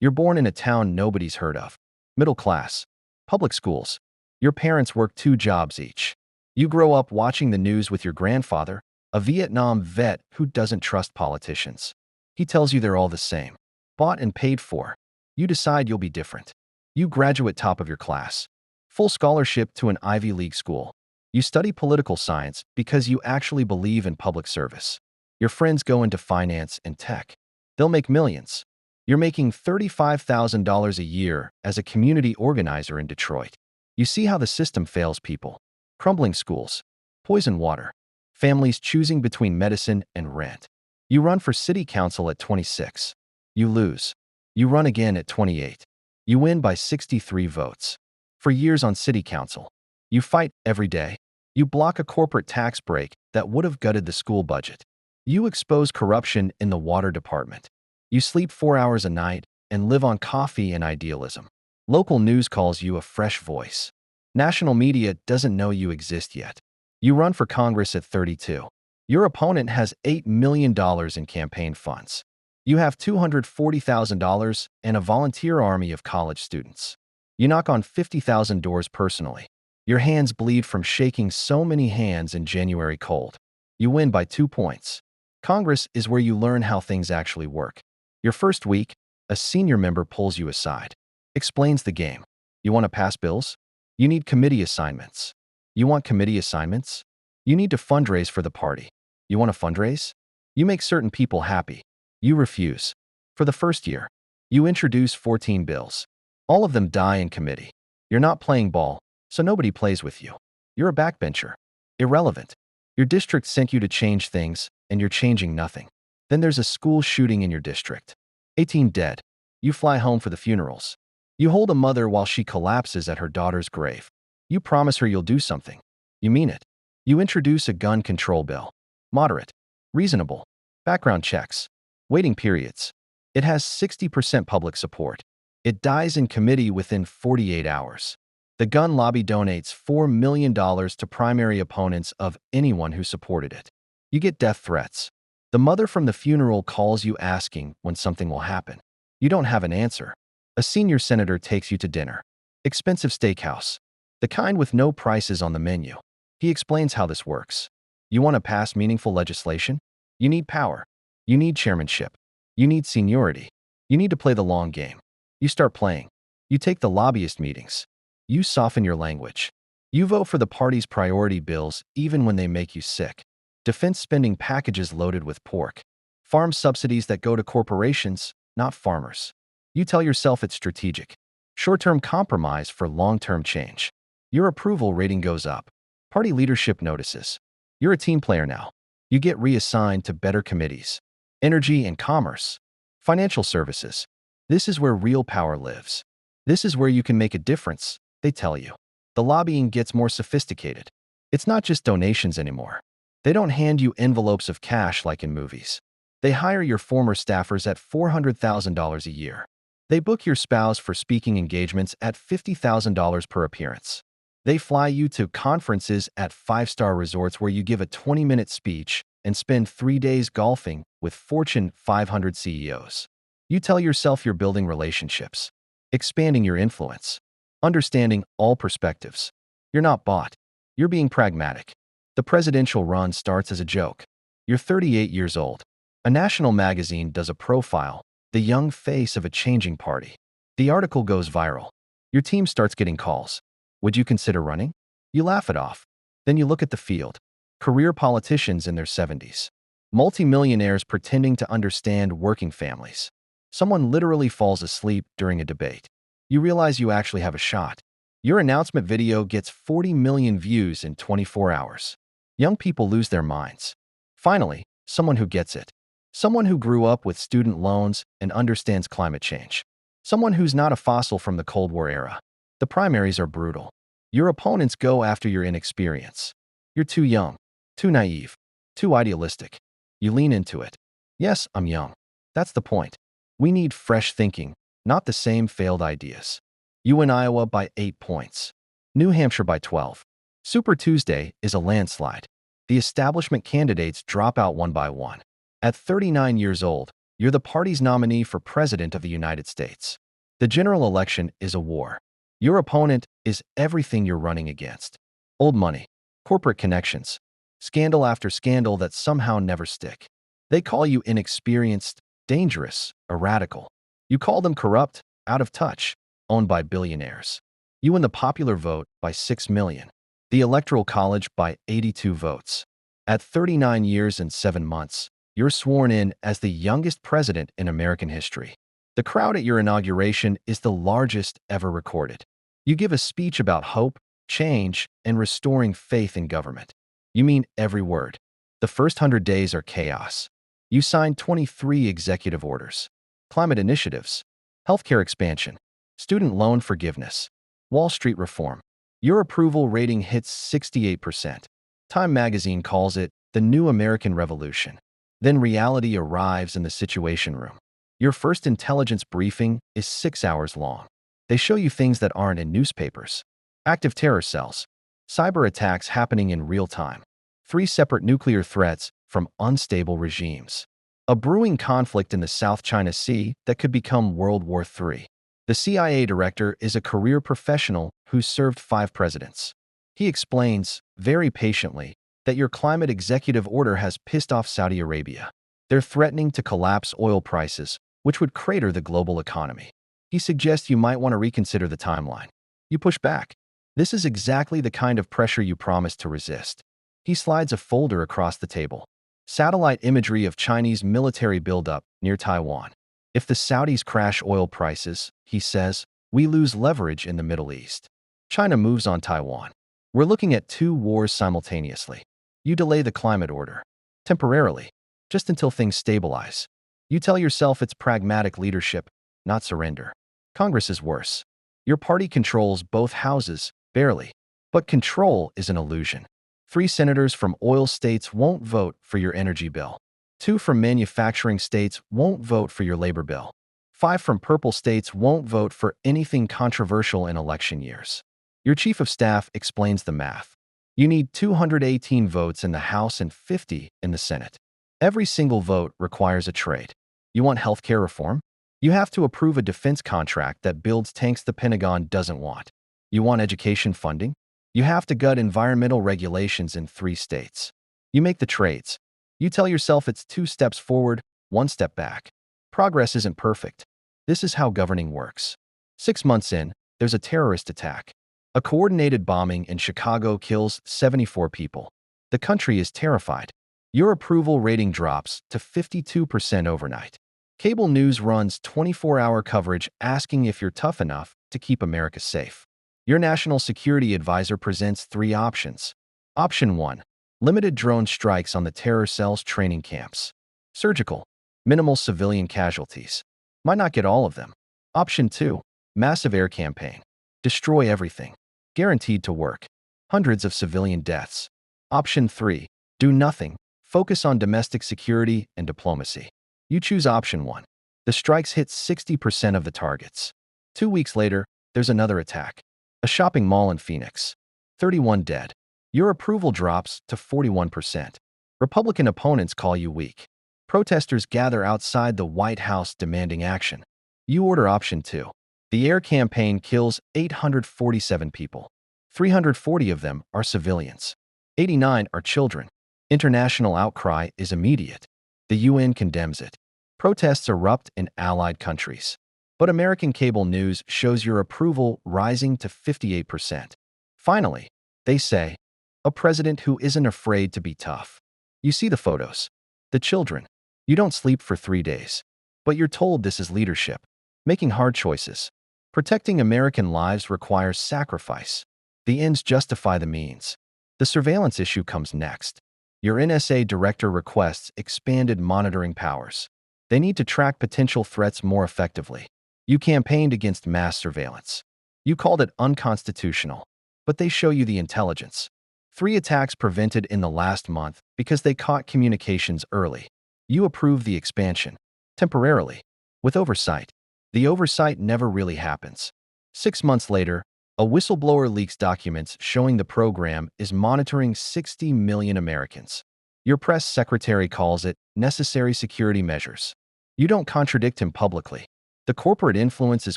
You're born in a town nobody's heard of. Middle class. Public schools. Your parents work 2 jobs each. You grow up watching the news with your grandfather, a Vietnam vet who doesn't trust politicians. He tells you they're all the same. Bought and paid for. You decide you'll be different. You graduate top of your class. Full scholarship to an Ivy League school. You study political science because you actually believe in public service. Your friends go into finance and tech. They'll make millions. You're making $35,000 a year as a community organizer in Detroit. You see how the system fails people. Crumbling schools. Poison water. Families choosing between medicine and rent. You run for city council at 26. You lose. You run again at 28. You win by 63 votes. For years on city council. You fight every day. You block a corporate tax break that would have gutted the school budget. You expose corruption in the water department. You sleep 4 hours a night and live on coffee and idealism. Local news calls you a fresh voice. National media doesn't know you exist yet. You run for Congress at 32. Your opponent has $8 million in campaign funds. You have $240,000 and a volunteer army of college students. You knock on 50,000 doors personally. Your hands bleed from shaking so many hands in January cold. You win by 2 points. Congress is where you learn how things actually work. Your first week, a senior member pulls you aside. Explains the game. You want to pass bills? You need committee assignments. You want committee assignments? You need to fundraise for the party. You want to fundraise? You make certain people happy. You refuse. For the first year, you introduce 14 bills. All of them die in committee. You're not playing ball, so nobody plays with you. You're a backbencher. Irrelevant. Your district sent you to change things, and you're changing nothing. Then there's a school shooting in your district. 18 dead. You fly home for the funerals. You hold a mother while she collapses at her daughter's grave. You promise her you'll do something. You mean it. You introduce a gun control bill. Moderate. Reasonable. Background checks. Waiting periods. It has 60% public support. It dies in committee within 48 hours. The gun lobby donates $4 million to primary opponents of anyone who supported it. You get death threats. The mother from the funeral calls you asking when something will happen. You don't have an answer. A senior senator takes you to dinner. Expensive steakhouse. The kind with no prices on the menu. He explains how this works. You want to pass meaningful legislation? You need power. You need chairmanship. You need seniority. You need to play the long game. You start playing. You take the lobbyist meetings. You soften your language. You vote for the party's priority bills even when they make you sick. Defense spending packages loaded with pork. Farm subsidies that go to corporations, not farmers. You tell yourself it's strategic. Short-term compromise for long-term change. Your approval rating goes up. Party leadership notices. You're a team player now. You get reassigned to better committees. Energy and commerce. Financial services. This is where real power lives. This is where you can make a difference, they tell you. The lobbying gets more sophisticated. It's not just donations anymore. They don't hand you envelopes of cash like in movies. They hire your former staffers at $400,000 a year. They book your spouse for speaking engagements at $50,000 per appearance. They fly you to conferences at 5-star resorts where you give a 20-minute speech and spend 3 days golfing with Fortune 500 CEOs. You tell yourself you're building relationships, expanding your influence, understanding all perspectives. You're not bought. You're being pragmatic. The presidential run starts as a joke. You're 38 years old. A national magazine does a profile, the young face of a changing party. The article goes viral. Your team starts getting calls. Would you consider running? You laugh it off. Then you look at the field. Career politicians in their 70s. Multimillionaires pretending to understand working families. Someone literally falls asleep during a debate. You realize you actually have a shot. Your announcement video gets 40 million views in 24 hours. Young people lose their minds. Finally, someone who gets it. Someone who grew up with student loans and understands climate change. Someone who's not a fossil from the Cold War era. The primaries are brutal. Your opponents go after your inexperience. You're too young, too naive, too idealistic. You lean into it. Yes, I'm young. That's the point. We need fresh thinking, not the same failed ideas. You win Iowa by 8 points. New Hampshire by 12. Super Tuesday is a landslide. The establishment candidates drop out one by one. At 39 years old, You're the party's nominee for President of the United States. The general election is a war. Your opponent is everything you're running against. Old money, corporate connections, scandal after scandal that somehow never stick. They call you inexperienced, dangerous, a radical. You call them corrupt, out of touch, owned by billionaires. You win the popular vote by 6 million. The Electoral College by 82 votes. At 39 years and 7 months, you're sworn in as the youngest president in American history. The crowd at your inauguration is the largest ever recorded. You give a speech about hope, change, and restoring faith in government. You mean every word. The first 100 days are chaos. You signed 23 executive orders, climate initiatives, healthcare expansion, student loan forgiveness, Wall Street reform. Your approval rating hits 68%. Time magazine calls it the new American Revolution. Then reality arrives in the Situation Room. Your first intelligence briefing is 6 hours long. They show you things that aren't in newspapers. Active terror cells, cyber attacks happening in real time, 3 separate nuclear threats from unstable regimes, a brewing conflict in the South China Sea that could become World War III. The CIA director is a career professional who's served 5 presidents. He explains, very patiently, that your climate executive order has pissed off Saudi Arabia. They're threatening to collapse oil prices, which would crater the global economy. He suggests you might want to reconsider the timeline. You push back. This is exactly the kind of pressure you promised to resist. He slides a folder across the table. Satellite imagery of Chinese military buildup near Taiwan. If the Saudis crash oil prices, he says, we lose leverage in the Middle East. China moves on Taiwan. We're looking at 2 wars simultaneously. You delay the climate order. Temporarily. Just until things stabilize. You tell yourself it's pragmatic leadership, not surrender. Congress is worse. Your party controls both houses, barely. But control is an illusion. 3 senators from oil states won't vote for your energy bill. 2 from manufacturing states won't vote for your labor bill. 5 from purple states won't vote for anything controversial in election years. Your chief of staff explains the math. You need 218 votes in the House and 50 in the Senate. Every single vote requires a trade. You want healthcare reform? You have to approve a defense contract that builds tanks the Pentagon doesn't want. You want education funding? You have to gut environmental regulations in 3 states. You make the trades. You tell yourself it's 2 steps forward, 1 step back. Progress isn't perfect. This is how governing works. 6 months in, there's a terrorist attack. A coordinated bombing in Chicago kills 74 people. The country is terrified. Your approval rating drops to 52% overnight. Cable news runs 24-hour coverage asking if you're tough enough to keep America safe. Your national security advisor presents 3 options. Option 1. Limited drone strikes on the terror cell's training camps. Surgical. Minimal civilian casualties. Might not get all of them. Option 2. Massive air campaign. Destroy everything. Guaranteed to work. Hundreds of civilian deaths. Option 3. Do nothing. Focus on domestic security and diplomacy. You choose option 1. The strikes hit 60% of the targets. 2 weeks later, there's another attack. A shopping mall in Phoenix. 31 dead. Your approval drops to 41%. Republican opponents call you weak. Protesters gather outside the White House demanding action. You order option 2. The air campaign kills 847 people. 340 of them are civilians. 89 are children. International outcry is immediate. The UN condemns it. Protests erupt in allied countries. But American cable news shows your approval rising to 58%. Finally, they say, a president who isn't afraid to be tough. You see the photos. The children. You don't sleep for 3 days. But you're told this is leadership. Making hard choices. Protecting American lives requires sacrifice. The ends justify the means. The surveillance issue comes next. Your NSA director requests expanded monitoring powers. They need to track potential threats more effectively. You campaigned against mass surveillance. You called it unconstitutional. But they show you the intelligence. 3 attacks prevented in the last month because they caught communications early. You approved the expansion. Temporarily. With oversight. The oversight never really happens. 6 months later, a whistleblower leaks documents showing the program is monitoring 60 million Americans. Your press secretary calls it necessary security measures. You don't contradict him publicly. The corporate influence is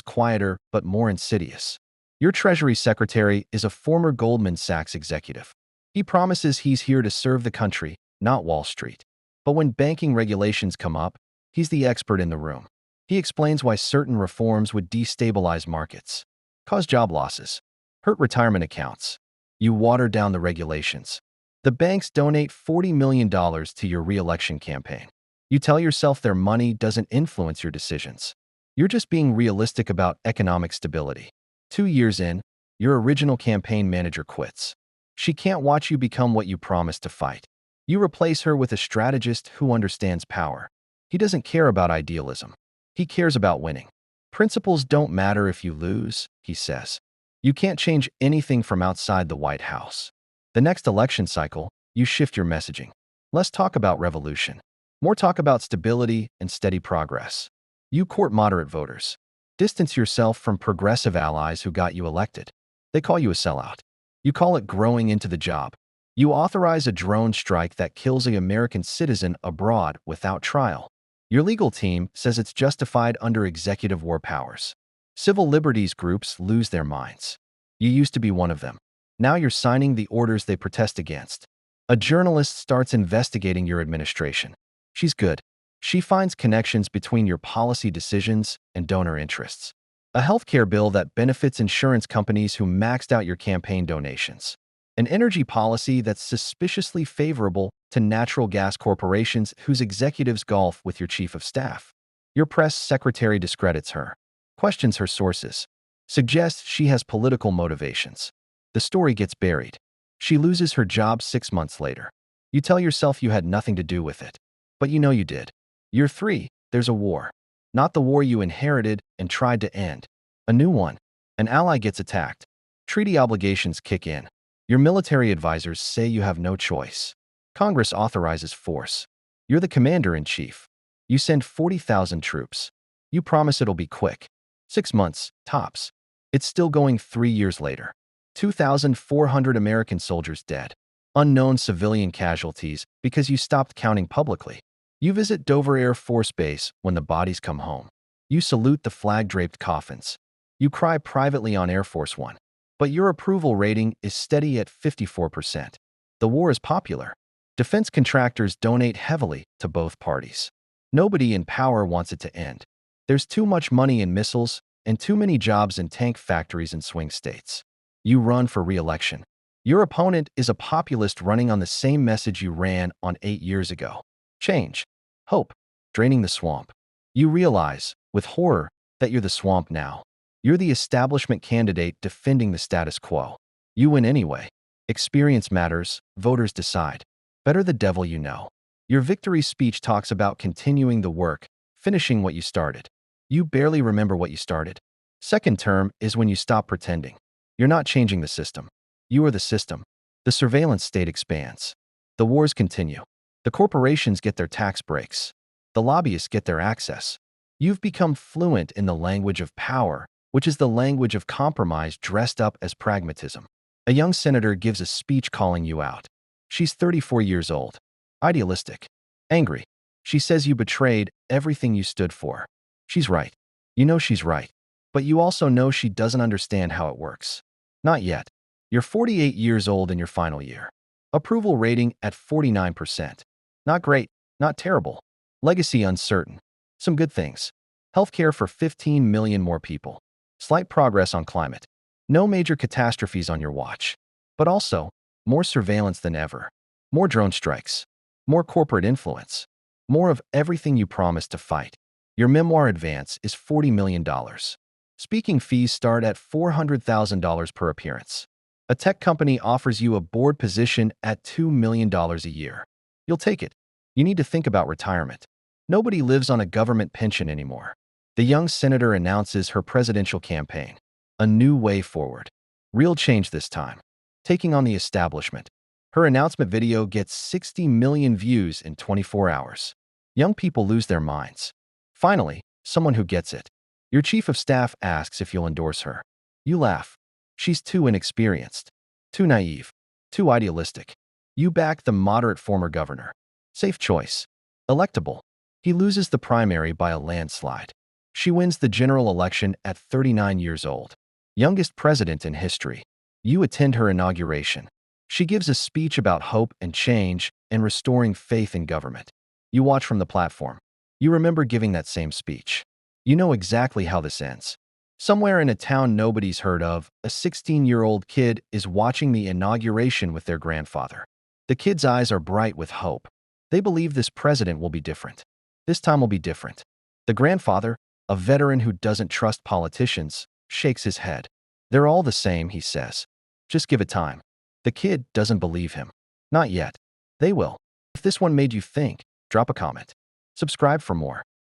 quieter but more insidious. Your Treasury Secretary is a former Goldman Sachs executive. He promises he's here to serve the country, not Wall Street. But when banking regulations come up, he's the expert in the room. He explains why certain reforms would destabilize markets, cause job losses, hurt retirement accounts. You water down the regulations. The banks donate $40 million to your re-election campaign. You tell yourself their money doesn't influence your decisions. You're just being realistic about economic stability. 2 years in, your original campaign manager quits. She can't watch you become what you promised to fight. You replace her with a strategist who understands power. He doesn't care about idealism. He cares about winning. Principles don't matter if you lose, he says. You can't change anything from outside the White House. The next election cycle, you shift your messaging. Less talk about revolution. More talk about stability and steady progress. You court moderate voters. Distance yourself from progressive allies who got you elected. They call you a sellout. You call it growing into the job. You authorize a drone strike that kills an American citizen abroad without trial. Your legal team says it's justified under executive war powers. Civil liberties groups lose their minds. You used to be one of them. Now you're signing the orders they protest against. A journalist starts investigating your administration. She's good. She finds connections between your policy decisions and donor interests. A healthcare bill that benefits insurance companies who maxed out your campaign donations. An energy policy that's suspiciously favorable to natural gas corporations whose executives golf with your chief of staff. Your press secretary discredits her, questions her sources, suggests she has political motivations. The story gets buried. She loses her job 6 months later. You tell yourself you had nothing to do with it. But you know you did. Year 3, there's a war. Not the war you inherited and tried to end. A new one. An ally gets attacked. Treaty obligations kick in. Your military advisors say you have no choice. Congress authorizes force. You're the commander-in-chief. You send 40,000 troops. You promise it'll be quick. 6 months, tops. It's still going 3 years later. 2,400 American soldiers dead. Unknown civilian casualties because you stopped counting publicly. You visit Dover Air Force Base when the bodies come home. You salute the flag-draped coffins. You cry privately on Air Force One. But your approval rating is steady at 54%. The war is popular. Defense contractors donate heavily to both parties. Nobody in power wants it to end. There's too much money in missiles and too many jobs in tank factories in swing states. You run for re-election. Your opponent is a populist running on the same message you ran on 8 years ago. Change. Hope. Draining the swamp. You realize, with horror, that you're the swamp now. You're the establishment candidate defending the status quo. You win anyway. Experience matters, voters decide. Better the devil you know. Your victory speech talks about continuing the work, finishing what you started. You barely remember what you started. Second term is when you stop pretending. You're not changing the system. You are the system. The surveillance state expands. The wars continue. The corporations get their tax breaks. The lobbyists get their access. You've become fluent in the language of power, which is the language of compromise dressed up as pragmatism. A young senator gives a speech calling you out. She's 34 years old. Idealistic. Angry. She says you betrayed everything you stood for. She's right. You know she's right. But you also know she doesn't understand how it works. Not yet. You're 48 years old in your final year. Approval rating at 49%. Not great, not terrible. Legacy uncertain. Some good things. Healthcare for 15 million more people. Slight progress on climate. No major catastrophes on your watch. But also, more surveillance than ever. More drone strikes. More corporate influence. More of everything you promised to fight. Your memoir advance is $40 million. Speaking fees start at $400,000 per appearance. A tech company offers you a board position at $2 million a year. You'll take it. You need to think about retirement. Nobody lives on a government pension anymore. The young senator announces her presidential campaign. A new way forward. Real change this time. Taking on the establishment. Her announcement video gets 60 million views in 24 hours. Young people lose their minds. Finally, someone who gets it. Your chief of staff asks if you'll endorse her. You laugh. She's too inexperienced. Too naive. Too idealistic. You back the moderate former governor. Safe choice. Electable. He loses the primary by a landslide. She wins the general election at 39 years old. Youngest president in history. You attend her inauguration. She gives a speech about hope and change and restoring faith in government. You watch from the platform. You remember giving that same speech. You know exactly how this ends. Somewhere in a town nobody's heard of, a 16-year-old kid is watching the inauguration with their grandfather. The kid's eyes are bright with hope. They believe this president will be different. This time will be different. The grandfather, a veteran who doesn't trust politicians, shakes his head. They're all the same, he says. Just give it time. The kid doesn't believe him. Not yet. They will. If this one made you think, drop a comment. Subscribe for more.